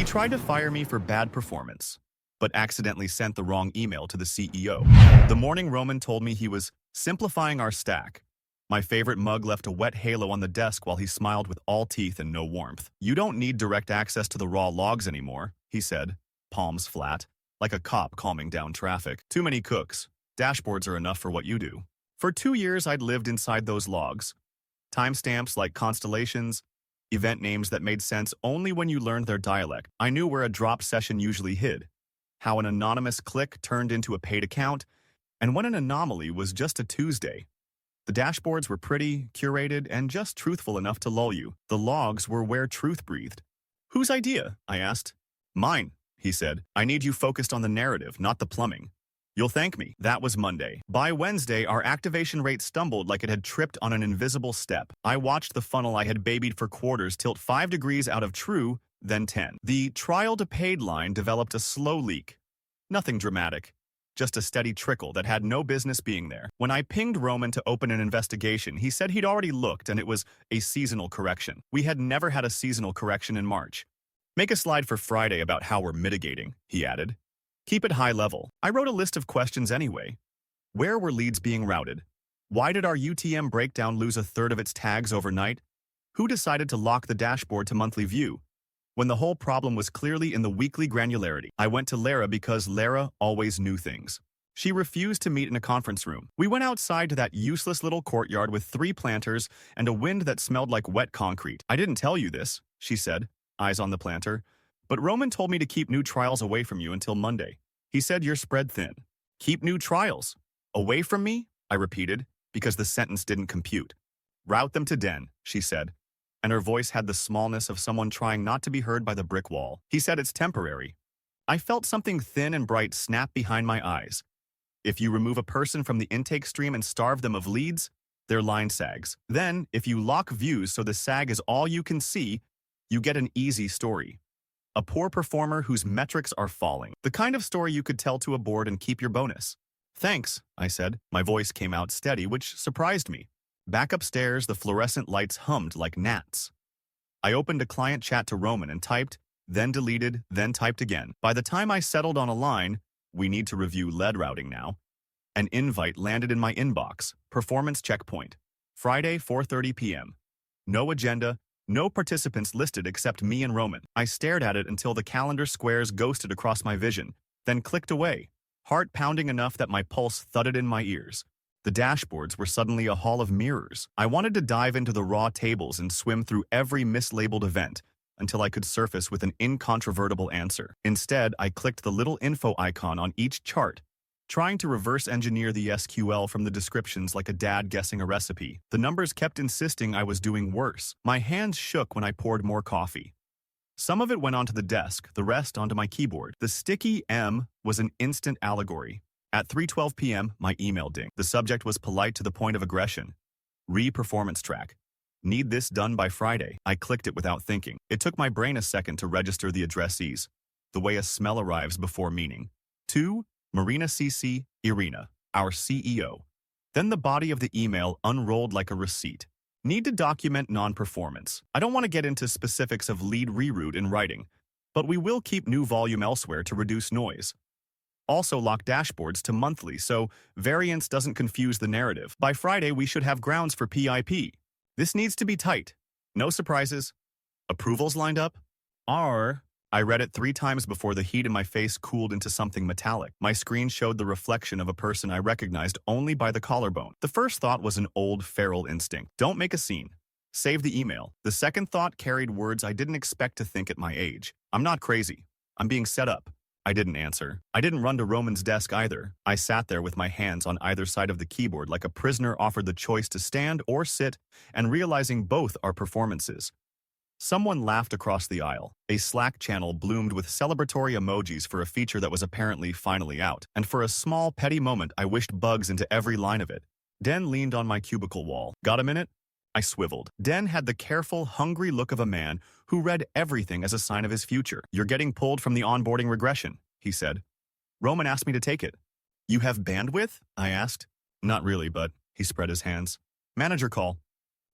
He tried to fire me for bad performance, but accidentally sent the wrong email to the CEO. The morning Roman told me he was simplifying our stack. My favorite mug left a wet halo on the desk while he smiled with all teeth and no warmth. "You don't need direct access to the raw logs anymore," he said, palms flat, like a cop calming down traffic. "Too many cooks. Dashboards are enough for what you do." For 2 years, I'd lived inside those logs. Timestamps like constellations, event names that made sense only when you learned their dialect. I knew where a drop session usually hid, how an anonymous click turned into a paid account, and when an anomaly was just a Tuesday. The dashboards were pretty, curated, and just truthful enough to lull you. The logs were where truth breathed. "Whose idea?" I asked. "Mine," he said. "I need you focused on the narrative, not the plumbing. You'll thank me." That was Monday. By Wednesday, our activation rate stumbled like it had tripped on an invisible step. I watched the funnel I had babied for quarters tilt 5 degrees out of true, then 10. The trial to paid line developed a slow leak. Nothing dramatic, just a steady trickle that had no business being there. When I pinged Roman to open an investigation, he said he'd already looked and it was a seasonal correction. We had never had a seasonal correction in March. "Make a slide for Friday about how we're mitigating," he added. "Keep it high level." I wrote a list of questions anyway. Where were leads being routed? Why did our UTM breakdown lose a third of its tags overnight? Who decided to lock the dashboard to monthly view, when the whole problem was clearly in the weekly granularity? I went to Lara because Lara always knew things. She refused to meet in a conference room. We went outside to that useless little courtyard with 3 planters and a wind that smelled like wet concrete. "I didn't tell you this," she said, eyes on the planter, "but Roman told me to keep new trials away from you until Monday. He said you're spread thin." "Keep new trials? Away from me?" I repeated, because the sentence didn't compute. "Route them to Den," she said, and her voice had the smallness of someone trying not to be heard by the brick wall. "He said it's temporary." I felt something thin and bright snap behind my eyes. If you remove a person from the intake stream and starve them of leads, their line sags. Then, if you lock views so the sag is all you can see, you get an easy story. A poor performer whose metrics are falling. The kind of story you could tell to a board and keep your bonus. "Thanks," I said. My voice came out steady, which surprised me. Back upstairs, the fluorescent lights hummed like gnats. I opened a client chat to Roman and typed, then deleted, then typed again. By the time I settled on a line, "We need to review lead routing now," an invite landed in my inbox. Performance checkpoint. Friday, 4:30 p.m. No agenda, no participants listed except me and Roman. I stared at it until the calendar squares ghosted across my vision, then clicked away, heart pounding enough that my pulse thudded in my ears. The dashboards were suddenly a hall of mirrors. I wanted to dive into the raw tables and swim through every mislabeled event until I could surface with an incontrovertible answer. Instead, I clicked the little info icon on each chart, trying to reverse engineer the SQL from the descriptions like a dad guessing a recipe. The numbers kept insisting I was doing worse. My hands shook when I poured more coffee. Some of it went onto the desk, the rest onto my keyboard. The sticky M was an instant allegory. At 3:12 p.m., my email dinged. The subject was polite to the point of aggression. Re-performance track. Need this done by Friday. I clicked it without thinking. It took my brain a second to register the addressees, the way a smell arrives before meaning. 2, Marina CC, Irina, our CEO. Then the body of the email unrolled like a receipt. Need to document non-performance. I don't want to get into specifics of lead reroute in writing, but we will keep new volume elsewhere to reduce noise. Also lock dashboards to monthly so variance doesn't confuse the narrative. By Friday, we should have grounds for PIP. This needs to be tight. No surprises. Approvals lined up? I read it 3 times before the heat in my face cooled into something metallic. My screen showed the reflection of a person I recognized only by the collarbone. The first thought was an old feral instinct. Don't make a scene. Save the email. The second thought carried words I didn't expect to think at my age. I'm not crazy. I'm being set up. I didn't answer. I didn't run to Roman's desk either. I sat there with my hands on either side of the keyboard like a prisoner offered the choice to stand or sit, and realizing both are performances. Someone laughed across the aisle. A Slack channel bloomed with celebratory emojis for a feature that was apparently finally out, and for a small, petty moment I wished bugs into every line of it. Den leaned on my cubicle wall. "Got a minute?" I swiveled. Den had the careful, hungry look of a man who read everything as a sign of his future. "You're getting pulled from the onboarding regression," he said. "Roman asked me to take it." "You have bandwidth?" I asked. "Not really, but," he spread his hands. "Manager call."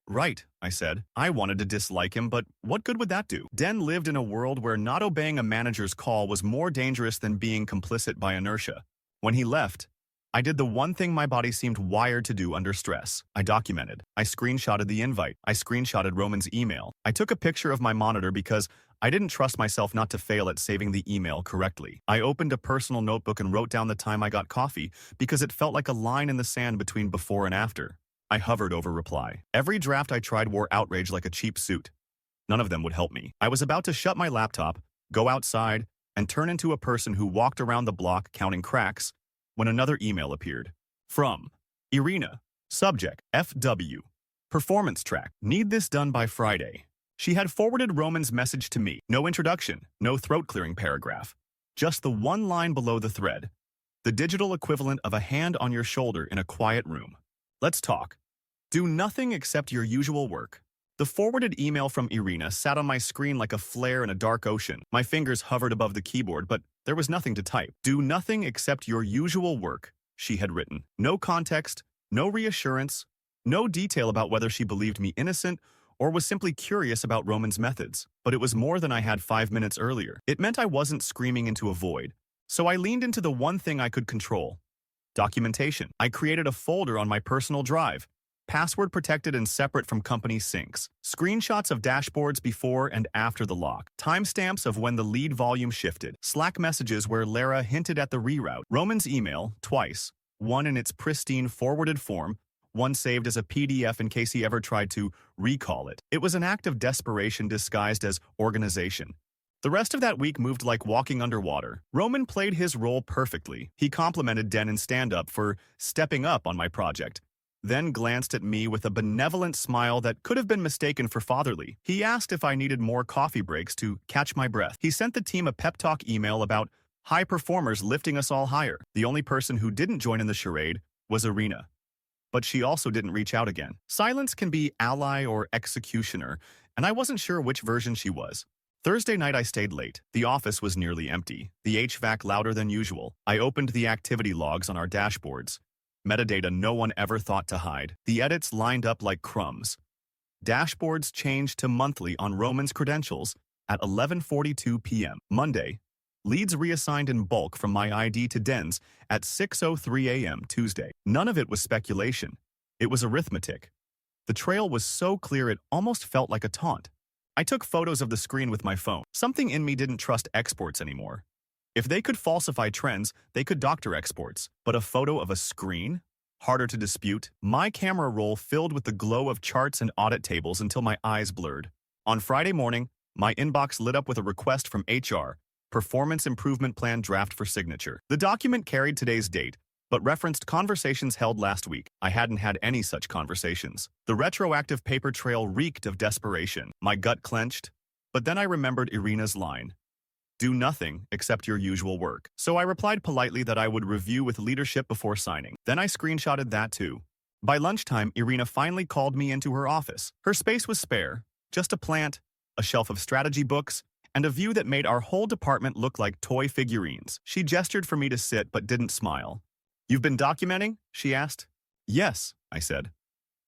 Right, I said. I wanted to dislike him, but what good would that do? Den lived in a world where not obeying a manager's call was more dangerous than being complicit by inertia. When he left, I did the one thing my body seemed wired to do under stress. I documented. I screenshotted the invite. I screenshotted Roman's email. I took a picture of my monitor because I didn't trust myself not to fail at saving the email correctly. I opened a personal notebook and wrote down the time I got coffee because it felt like a line in the sand between before and after. I hovered over reply. Every draft I tried wore outrage like a cheap suit. None of them would help me. I was about to shut my laptop, go outside, and turn into a person who walked around the block counting cracks when another email appeared. From Irina. Subject, FW. Performance track. Need this done by Friday. She had forwarded Roman's message to me. No introduction, no throat-clearing paragraph. Just the one line below the thread. The digital equivalent of a hand on your shoulder in a quiet room. Let's talk. Do nothing except your usual work. The forwarded email from Irina sat on my screen like a flare in a dark ocean. My fingers hovered above the keyboard, but there was nothing to type. Do nothing except your usual work, she had written. No context, no reassurance, no detail about whether she believed me innocent or was simply curious about Roman's methods. But it was more than I had 5 minutes earlier. It meant I wasn't screaming into a void. So I leaned into the one thing I could control. Documentation. I created a folder on my personal drive, password protected and separate from company syncs. Screenshots of dashboards before and after the lock. Timestamps of when the lead volume shifted. Slack messages where Lara hinted at the reroute. Roman's email, twice. One in its pristine forwarded form, one saved as a PDF in case he ever tried to recall it. It was an act of desperation disguised as organization. The rest of that week moved like walking underwater. Roman played his role perfectly. He complimented Den in stand-up for stepping up on my project, then glanced at me with a benevolent smile that could have been mistaken for fatherly. He asked if I needed more coffee breaks to catch my breath. He sent the team a pep talk email about high performers lifting us all higher. The only person who didn't join in the charade was Irina. But she also didn't reach out again. Silence can be ally or executioner, and I wasn't sure which version she was. Thursday night I stayed late. The office was nearly empty, the HVAC louder than usual. I opened the activity logs on our dashboards. Metadata no one ever thought to hide. The edits lined up like crumbs. Dashboards changed to monthly on Roman's credentials at 11:42 p.m. Monday. Leads reassigned in bulk from my ID to Den's at 6:03 a.m. Tuesday. None of it was speculation. It was arithmetic. The trail was so clear it almost felt like a taunt. I took photos of the screen with my phone. Something in me didn't trust exports anymore. If they could falsify trends, they could doctor exports. But a photo of a screen? Harder to dispute. My camera roll filled with the glow of charts and audit tables until my eyes blurred. On Friday morning, my inbox lit up with a request from HR, Performance Improvement Plan Draft for signature. The document carried today's date, but referenced conversations held last week. I hadn't had any such conversations. The retroactive paper trail reeked of desperation. My gut clenched, but then I remembered Irina's line. Do nothing except your usual work. So I replied politely that I would review with leadership before signing. Then I screenshotted that too. By lunchtime, Irina finally called me into her office. Her space was spare, just a plant, a shelf of strategy books, and a view that made our whole department look like toy figurines. She gestured for me to sit but didn't smile. You've been documenting? She asked. Yes, I said.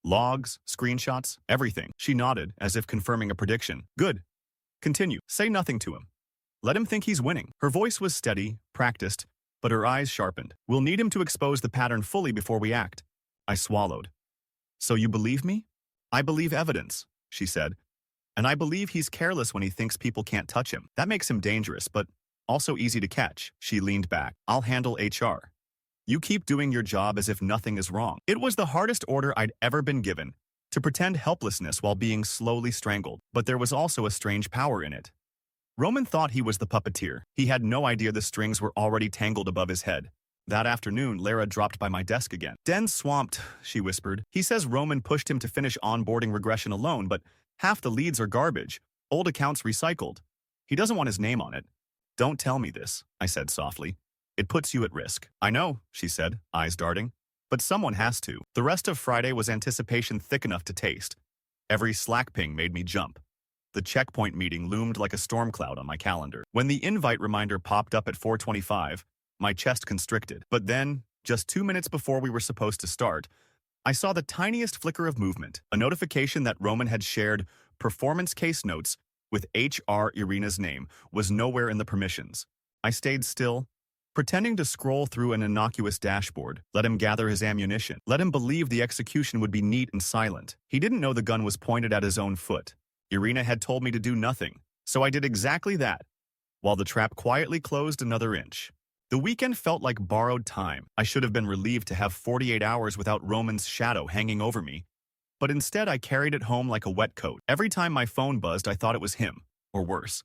Logs, screenshots, everything. She nodded, as if confirming a prediction. Good. Continue. Say nothing to him. Let him think he's winning. Her voice was steady, practiced, but her eyes sharpened. We'll need him to expose the pattern fully before we act. I swallowed. So you believe me? I believe evidence, she said. And I believe he's careless when he thinks people can't touch him. That makes him dangerous, but also easy to catch. She leaned back. I'll handle HR. You keep doing your job as if nothing is wrong. It was the hardest order I'd ever been given, to pretend helplessness while being slowly strangled. But there was also a strange power in it. Roman thought he was the puppeteer. He had no idea the strings were already tangled above his head. That afternoon, Lara dropped by my desk again. Den's swamped, she whispered. He says Roman pushed him to finish onboarding regression alone, but half the leads are garbage, old accounts recycled. He doesn't want his name on it. Don't tell me this, I said softly. It puts you at risk. I know, she said, eyes darting. But someone has to. The rest of Friday was anticipation thick enough to taste. Every Slack ping made me jump. The checkpoint meeting loomed like a storm cloud on my calendar. When the invite reminder popped up at 4:25, my chest constricted. But then, just 2 minutes before we were supposed to start, I saw the tiniest flicker of movement, a notification that Roman had shared performance case notes with HR Irina's name was nowhere in the permissions. I stayed still, pretending to scroll through an innocuous dashboard. Let him gather his ammunition. Let him believe the execution would be neat and silent. He didn't know the gun was pointed at his own foot. Irina had told me to do nothing, so I did exactly that, while the trap quietly closed another inch. The weekend felt like borrowed time. I should have been relieved to have 48 hours without Roman's shadow hanging over me, but instead I carried it home like a wet coat. Every time my phone buzzed, I thought it was him, or worse.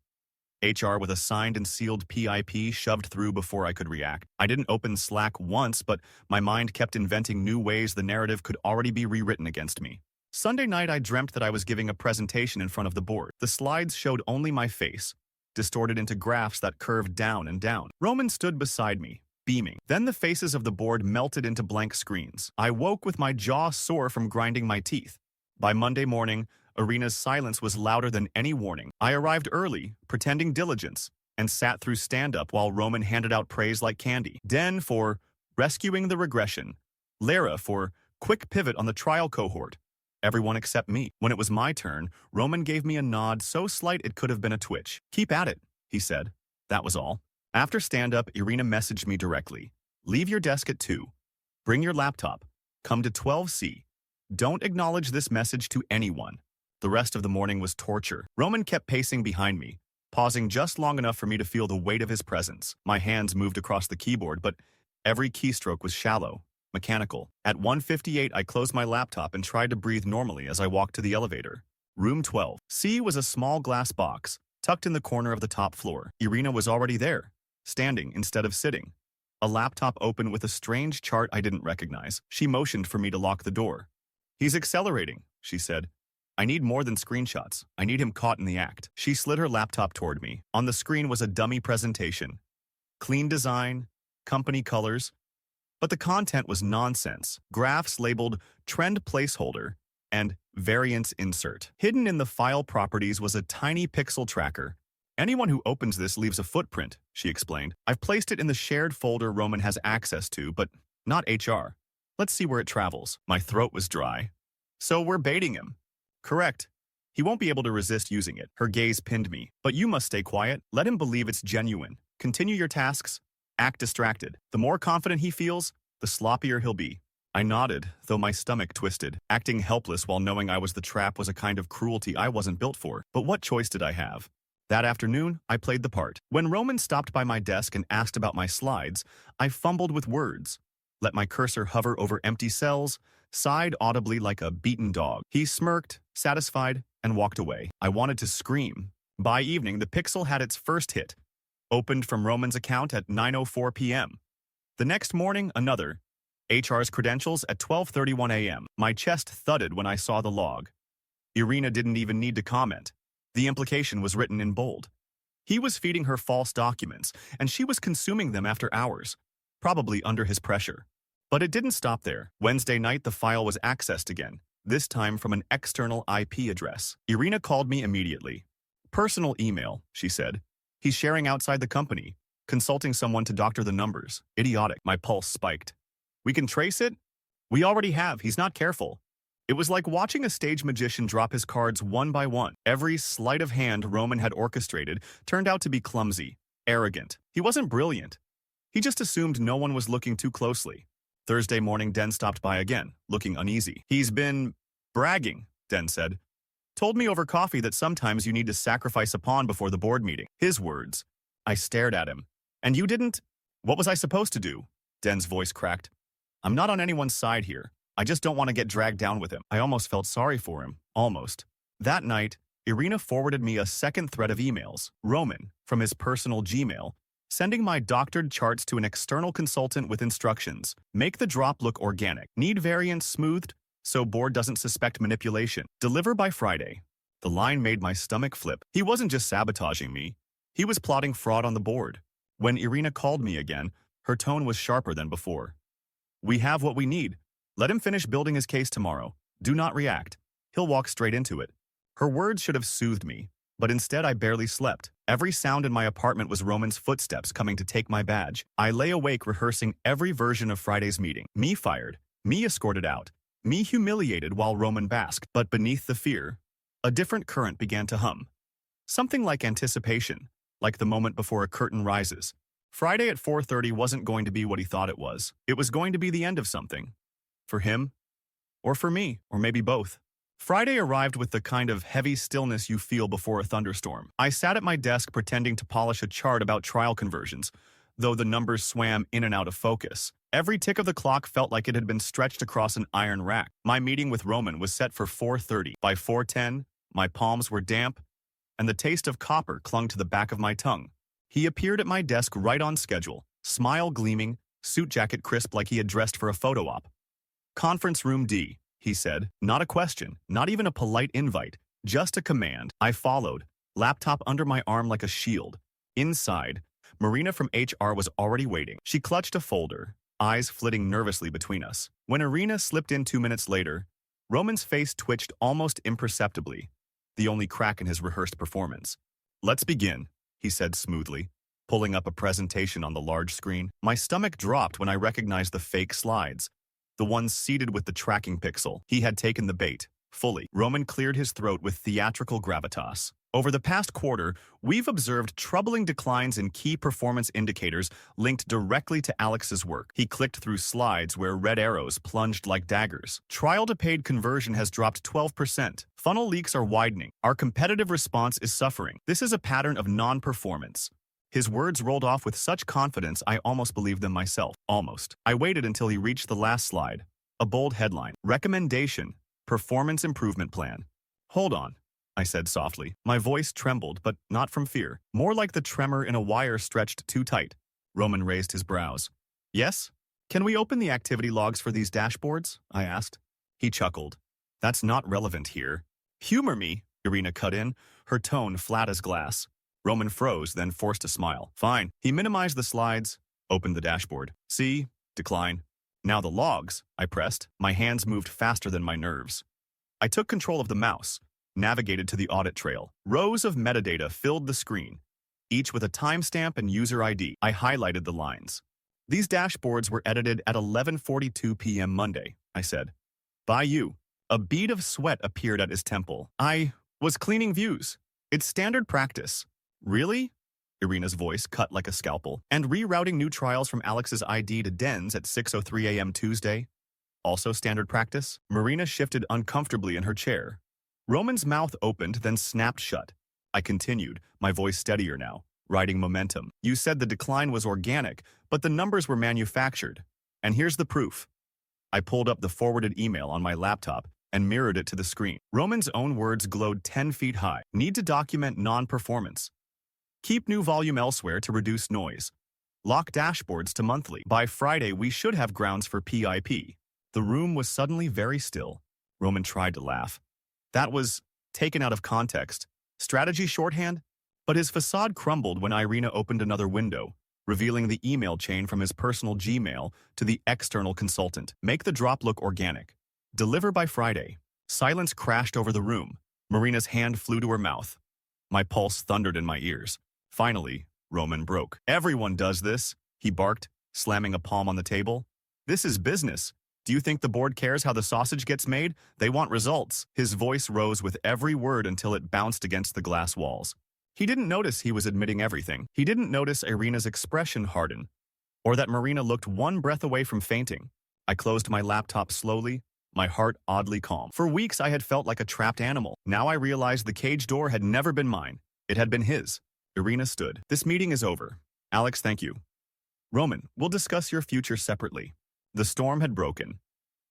HR with a signed and sealed PIP shoved through before I could react. I didn't open Slack once, but my mind kept inventing new ways the narrative could already be rewritten against me. Sunday night, I dreamt that I was giving a presentation in front of the board. The slides showed only my face, distorted into graphs that curved down and down. Roman stood beside me, beaming. Then the faces of the board melted into blank screens. I woke with my jaw sore from grinding my teeth. By Monday morning, Irina's silence was louder than any warning. I arrived early, pretending diligence, and sat through stand-up while Roman handed out praise like candy. Den for rescuing the regression. Lara for quick pivot on the trial cohort. Everyone except me. When it was my turn, Roman gave me a nod so slight it could have been a twitch. "Keep at it," he said. That was all. After stand-up, Irina messaged me directly. "Leave your desk at 2. Bring your laptop. Come to 12C. Don't acknowledge this message to anyone." The rest of the morning was torture. Roman kept pacing behind me, pausing just long enough for me to feel the weight of his presence. My hands moved across the keyboard, but every keystroke was shallow, mechanical. At 1:58, I closed my laptop and tried to breathe normally as I walked to the elevator. Room 12C was a small glass box, tucked in the corner of the top floor. Irina was already there, standing instead of sitting. A laptop open with a strange chart I didn't recognize. She motioned for me to lock the door. "He's accelerating," she said. "I need more than screenshots. I need him caught in the act." She slid her laptop toward me. On the screen was a dummy presentation. Clean design, company colors, but the content was nonsense. Graphs labeled trend placeholder and variance insert. Hidden in the file properties was a tiny pixel tracker. "Anyone who opens this leaves a footprint," she explained. "I've placed it in the shared folder Roman has access to, but not HR. Let's see where it travels." My throat was dry. "So we're baiting him." "Correct. He won't be able to resist using it." Her gaze pinned me. "But you must stay quiet. Let him believe it's genuine. Continue your tasks. Act distracted. The more confident he feels, the sloppier he'll be." I nodded, though my stomach twisted. Acting helpless while knowing I was the trap was a kind of cruelty I wasn't built for. But what choice did I have? That afternoon, I played the part. When Roman stopped by my desk and asked about my slides, I fumbled with words, let my cursor hover over empty cells, sighed audibly like a beaten dog. He smirked, satisfied, and walked away. I wanted to scream. By evening, the pixel had its first hit, opened from Roman's account at 9:04 p.m. The next morning, another. HR's credentials at 12:31 a.m. My chest thudded when I saw the log. Irina didn't even need to comment. The implication was written in bold. He was feeding her false documents, and she was consuming them after hours, probably under his pressure. But it didn't stop there. Wednesday night, the file was accessed again, this time from an external IP address. Irina called me immediately. "Personal email," she said. "He's sharing outside the company, consulting someone to doctor the numbers." Idiotic. My pulse spiked. "We can trace it?" "We already have. He's not careful." It was like watching a stage magician drop his cards one by one. Every sleight of hand Roman had orchestrated turned out to be clumsy, arrogant. He wasn't brilliant. He just assumed no one was looking too closely. Thursday morning, Den stopped by again, looking uneasy. "He's been bragging," Den said. "Told me over coffee that sometimes you need to sacrifice a pawn before the board meeting." His words. I stared at him. "And you didn't?" "What was I supposed to do?" Den's voice cracked. "I'm not on anyone's side here. I just don't want to get dragged down with him." I almost felt sorry for him. Almost. That night, Irina forwarded me a second thread of emails. Roman, from his personal Gmail, sending my doctored charts to an external consultant with instructions. Make the drop look organic. Need variance smoothed so board doesn't suspect manipulation. Deliver by Friday. The line made my stomach flip. He wasn't just sabotaging me. He was plotting fraud on the board. When Irina called me again, her tone was sharper than before. "We have what we need. Let him finish building his case tomorrow. Do not react. He'll walk straight into it." Her words should have soothed me, but instead I barely slept. Every sound in my apartment was Roman's footsteps coming to take my badge. I lay awake rehearsing every version of Friday's meeting. Me fired. Me escorted out. Me humiliated while Roman basked, but beneath the fear, a different current began to hum. Something like anticipation, like the moment before a curtain rises. Friday at 4:30 wasn't going to be what he thought it was. It was going to be the end of something. For him, or for me, or maybe both. Friday arrived with the kind of heavy stillness you feel before a thunderstorm. I sat at my desk pretending to polish a chart about trial conversions, though the numbers swam in and out of focus. Every tick of the clock felt like it had been stretched across an iron rack. My meeting with Roman was set for 4:30. By 4:10, my palms were damp, and the taste of copper clung to the back of my tongue. He appeared at my desk right on schedule, smile gleaming, suit jacket crisp like he had dressed for a photo op. "Conference room D," he said. Not a question, not even a polite invite, just a command. I followed, laptop under my arm like a shield. Inside, Marina from HR was already waiting. She clutched a folder, eyes flitting nervously between us. When Irina slipped in 2 minutes later, Roman's face twitched almost imperceptibly, the only crack in his rehearsed performance. "Let's begin," he said smoothly, pulling up a presentation on the large screen. My stomach dropped when I recognized the fake slides, the ones seated with the tracking pixel. He had taken the bait, fully. Roman cleared his throat with theatrical gravitas. "Over the past quarter, we've observed troubling declines in key performance indicators linked directly to Alex's work." He clicked through slides where red arrows plunged like daggers. "Trial-to-paid conversion has dropped 12%. Funnel leaks are widening. Our competitive response is suffering. This is a pattern of non-performance." His words rolled off with such confidence I almost believed them myself. Almost. I waited until he reached the last slide. A bold headline. "Recommendation. Performance Improvement Plan." "Hold on," I said softly. My voice trembled, but not from fear. More like the tremor in a wire stretched too tight. Roman raised his brows. "Yes? Can we open the activity logs for these dashboards?" I asked. He chuckled. "That's not relevant here." "Humor me," Irina cut in, her tone flat as glass. Roman froze, then forced a smile. "Fine." He minimized the slides, opened the dashboard. "See? Decline." "Now the logs," I pressed. My hands moved faster than my nerves. I took control of the mouse, navigated to the audit trail. Rows of metadata filled the screen, each with a timestamp and user ID. I highlighted the lines. "These dashboards were edited at 11:42 p.m. Monday," I said. "By you." A bead of sweat appeared at his temple. "I was cleaning views. It's standard practice." "Really?" Irina's voice cut like a scalpel. "And rerouting new trials from Alex's ID to Den's at 6:03 a.m. Tuesday? Also standard practice?" Marina shifted uncomfortably in her chair. Roman's mouth opened, then snapped shut. I continued, my voice steadier now, riding momentum. "You said the decline was organic, but the numbers were manufactured. And here's the proof." I pulled up the forwarded email on my laptop and mirrored it to the screen. Roman's own words glowed 10 feet high. "Need to document non-performance. Keep new volume elsewhere to reduce noise. Lock dashboards to monthly. By Friday, we should have grounds for PIP." The room was suddenly very still. Roman tried to laugh. That was taken out of context. Strategy shorthand? But his facade crumbled when Irina opened another window, revealing the email chain from his personal Gmail to the external consultant. "Make the drop look organic. Deliver by Friday." Silence crashed over the room. Marina's hand flew to her mouth. My pulse thundered in my ears. Finally, Roman broke. "Everyone does this," he barked, slamming a palm on the table. "This is business. Do you think the board cares how the sausage gets made? They want results." His voice rose with every word until it bounced against the glass walls. He didn't notice he was admitting everything. He didn't notice Irina's expression harden, or that Marina looked one breath away from fainting. I closed my laptop slowly, my heart oddly calm. For weeks I had felt like a trapped animal. Now I realized the cage door had never been mine. It had been his. Irina stood. "This meeting is over. Alex, thank you. Roman, we'll discuss your future separately." The storm had broken,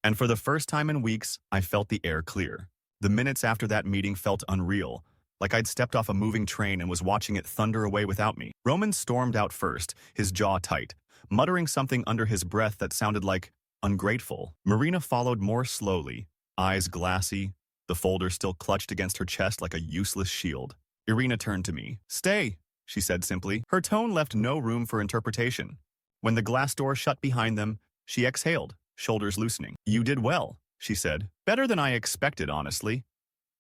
and for the first time in weeks, I felt the air clear. The minutes after that meeting felt unreal, like I'd stepped off a moving train and was watching it thunder away without me. Roman stormed out first, his jaw tight, muttering something under his breath that sounded like ungrateful. Marina followed more slowly, eyes glassy, the folder still clutched against her chest like a useless shield. Irina turned to me. "Stay," she said simply. Her tone left no room for interpretation. When the glass door shut behind them, she exhaled, shoulders loosening. "You did well," she said. "Better than I expected, honestly."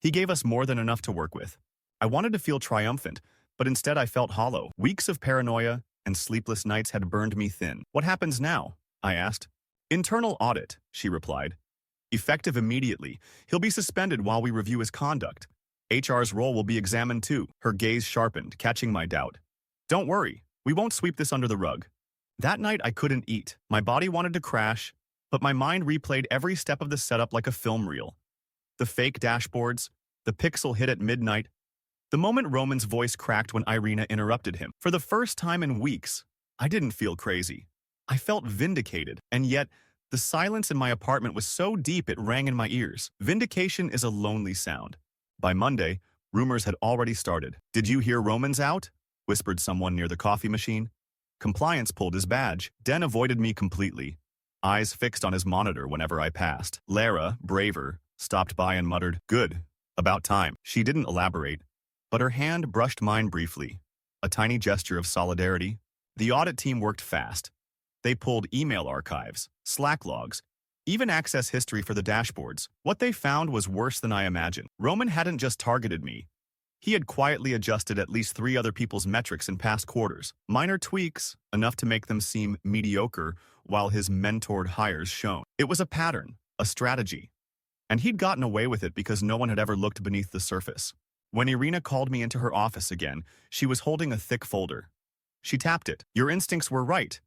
He gave us more than enough to work with. I wanted to feel triumphant, but instead I felt hollow. Weeks of paranoia and sleepless nights had burned me thin. "What happens now?" I asked. "Internal audit," she replied. Effective immediately, he'll be suspended while we review his conduct. HR's role will be examined too. Her gaze sharpened, catching my doubt. Don't worry, we won't sweep this under the rug. That night I couldn't eat. My body wanted to crash, but my mind replayed every step of the setup like a film reel. The fake dashboards, the pixel hit at midnight. The moment Roman's voice cracked when Irina interrupted him. For the first time in weeks, I didn't feel crazy. I felt vindicated, and yet the silence in my apartment was so deep it rang in my ears. Vindication is a lonely sound. By Monday, rumors had already started. "Did you hear Roman's out?" whispered someone near the coffee machine. Compliance pulled his badge. Den avoided me completely, eyes fixed on his monitor whenever I passed. Lara, braver, stopped by and muttered, "Good. About time." She didn't elaborate, but her hand brushed mine briefly, a tiny gesture of solidarity. The audit team worked fast. They pulled email archives, Slack logs, even access history for the dashboards. What they found was worse than I imagined. Roman hadn't just targeted me. He had quietly adjusted at least 3 other people's metrics in past quarters. Minor tweaks, enough to make them seem mediocre, while his mentored hires shone. It was a pattern, a strategy. And he'd gotten away with it because no one had ever looked beneath the surface. When Irina called me into her office again, she was holding a thick folder. She tapped it. "Your instincts were right.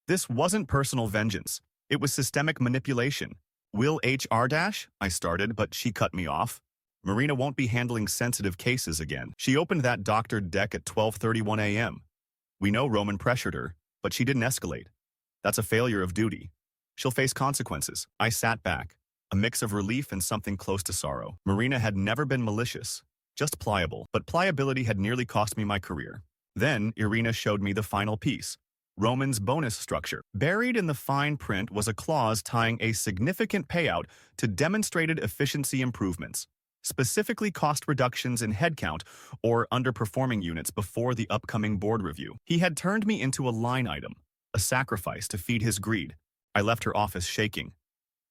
This wasn't personal vengeance. It was systemic manipulation." "Will HR-?" I started, but she cut me off. "Marina won't be handling sensitive cases again." She opened that doctored deck at 12:31 a.m. "We know Roman pressured her, but she didn't escalate. That's a failure of duty. She'll face consequences." I sat back, a mix of relief and something close to sorrow. Marina had never been malicious, just pliable, but pliability had nearly cost me my career. Then Irina showed me the final piece. Roman's bonus structure. Buried in the fine print was a clause tying a significant payout to demonstrated efficiency improvements, specifically cost reductions in headcount or underperforming units before the upcoming board review. He had turned me into a line item, a sacrifice to feed his greed. I left her office shaking.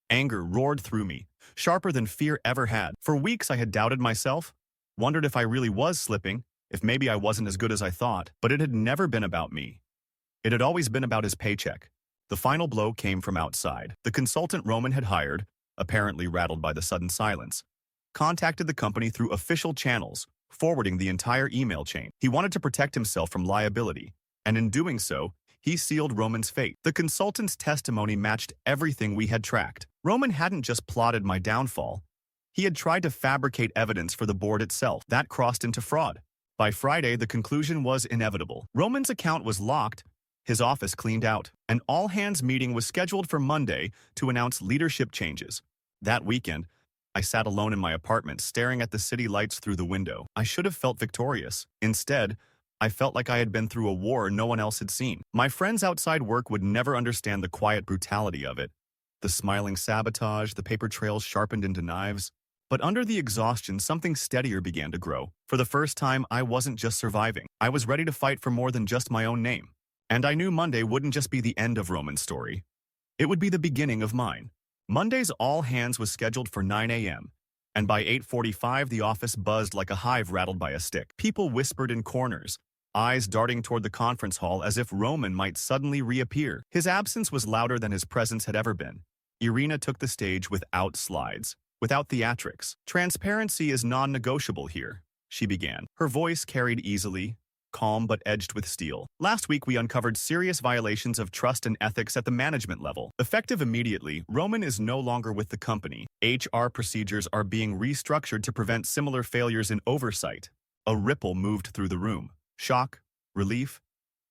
Anger roared through me, sharper than fear ever had. For weeks I had doubted myself, wondered if I really was slipping, if maybe I wasn't as good as I thought, but it had never been about me. It had always been about his paycheck. The final blow came from outside. The consultant Roman had hired, apparently rattled by the sudden silence, contacted the company through official channels, forwarding the entire email chain. He wanted to protect himself from liability, and in doing so, he sealed Roman's fate. The consultant's testimony matched everything we had tracked. Roman hadn't just plotted my downfall. He had tried to fabricate evidence for the board itself. That crossed into fraud. By Friday, the conclusion was inevitable. Roman's account was locked, his office cleaned out. An all-hands meeting was scheduled for Monday to announce leadership changes. That weekend, I sat alone in my apartment, staring at the city lights through the window. I should have felt victorious. Instead, I felt like I had been through a war no one else had seen. My friends outside work would never understand the quiet brutality of it. The smiling sabotage, the paper trails sharpened into knives. But under the exhaustion, something steadier began to grow. For the first time, I wasn't just surviving. I was ready to fight for more than just my own name. And I knew Monday wouldn't just be the end of Roman's story. It would be the beginning of mine. Monday's all-hands was scheduled for 9 a.m., and by 8:45 the office buzzed like a hive rattled by a stick. People whispered in corners, eyes darting toward the conference hall as if Roman might suddenly reappear. His absence was louder than his presence had ever been. Irina took the stage without slides, without theatrics. "Transparency is non-negotiable here," she began. Her voice carried easily, calm but edged with steel. "Last week we uncovered serious violations of trust and ethics at the management level. Effective immediately, Roman is no longer with the company. HR procedures are being restructured to prevent similar failures in oversight." A ripple moved through the room. Shock, relief,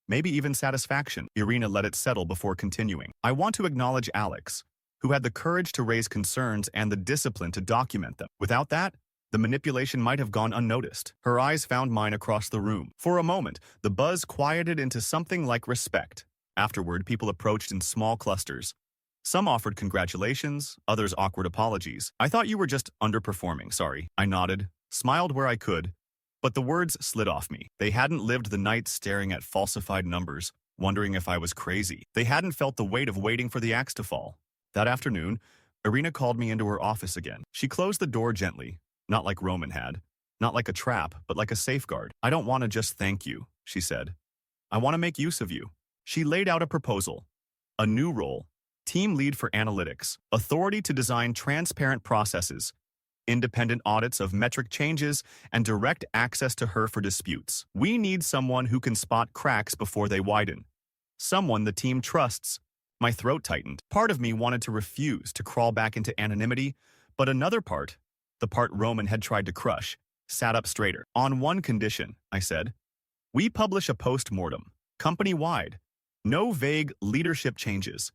maybe even satisfaction. Irina let it settle before continuing. "I want to acknowledge Alex, who had the courage to raise concerns and the discipline to document them. Without that, the manipulation might have gone unnoticed." Her eyes found mine across the room. For a moment, the buzz quieted into something like respect. Afterward, people approached in small clusters. Some offered congratulations, others awkward apologies. "I thought you were just underperforming, sorry." I nodded, smiled where I could, but the words slid off me. They hadn't lived the night staring at falsified numbers, wondering if I was crazy. They hadn't felt the weight of waiting for the axe to fall. That afternoon, Irina called me into her office again. She closed the door gently, not like Roman had, not like a trap, but like a safeguard. "I don't want to just thank you," she said. "I want to make use of you." She laid out a proposal, a new role, team lead for analytics, authority to design transparent processes, independent audits of metric changes, and direct access to her for disputes. We need someone who can spot cracks before they widen. Someone the team trusts. My throat tightened. Part of me wanted to refuse to crawl back into anonymity, but another part, the part Roman had tried to crush, sat up straighter. On one condition, I said. We publish a post-mortem, company-wide. No vague leadership changes.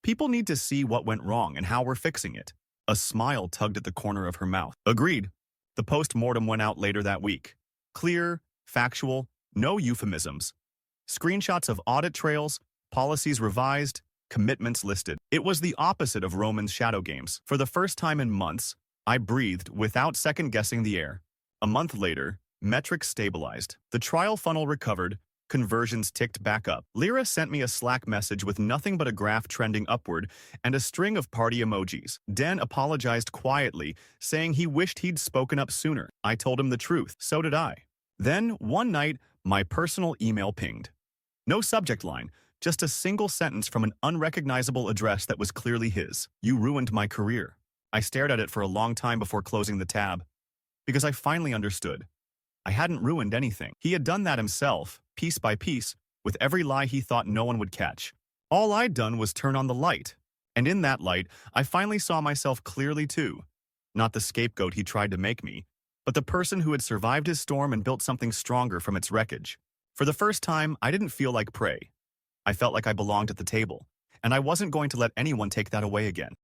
People need to see what went wrong and how we're fixing it. A smile tugged at the corner of her mouth. Agreed. The post-mortem went out later that week. Clear, factual, no euphemisms. Screenshots of audit trails, policies revised, commitments listed. It was the opposite of Roman's shadow games. For the first time in months, I breathed without second-guessing the air. A month later, metrics stabilized. The trial funnel recovered. Conversions ticked back up. Lyra sent me a Slack message with nothing but a graph trending upward and a string of party emojis. Den apologized quietly, saying he wished he'd spoken up sooner. I told him the truth. So did I. Then, one night, my personal email pinged. No subject line, just a single sentence from an unrecognizable address that was clearly his. You ruined my career. I stared at it for a long time before closing the tab, because I finally understood. I hadn't ruined anything. He had done that himself, piece by piece, with every lie he thought no one would catch. All I'd done was turn on the light, and in that light, I finally saw myself clearly too. Not the scapegoat he tried to make me, but the person who had survived his storm and built something stronger from its wreckage. For the first time, I didn't feel like prey. I felt like I belonged at the table, and I wasn't going to let anyone take that away again.